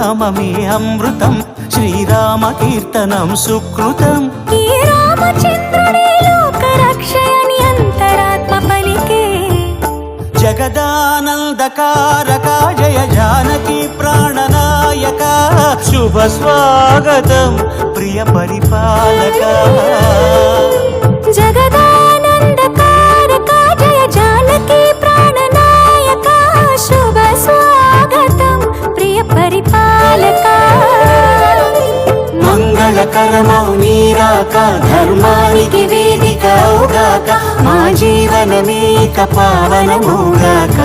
నామమే అమృతం, శ్రీరామ కీర్తనం సుకృతం. ఈ రామచంద్రుడే లోక రక్షయని అంతరాత్మ పలికే. జగదానందకారక జయ జానకి ప్రాణనాయక, శుభ స్వాగతం ప్రియ పరిపాలక. జగదానందకారక జయ జానకి ప్రాణనాయక, శుభ స్వాగతం ప్రియ పరిపాలక. మంగళకరమౌ నీరాక, ధర్మానికి వేదిక అవుగాక, మా జీవనమేక పావనమౌగాక.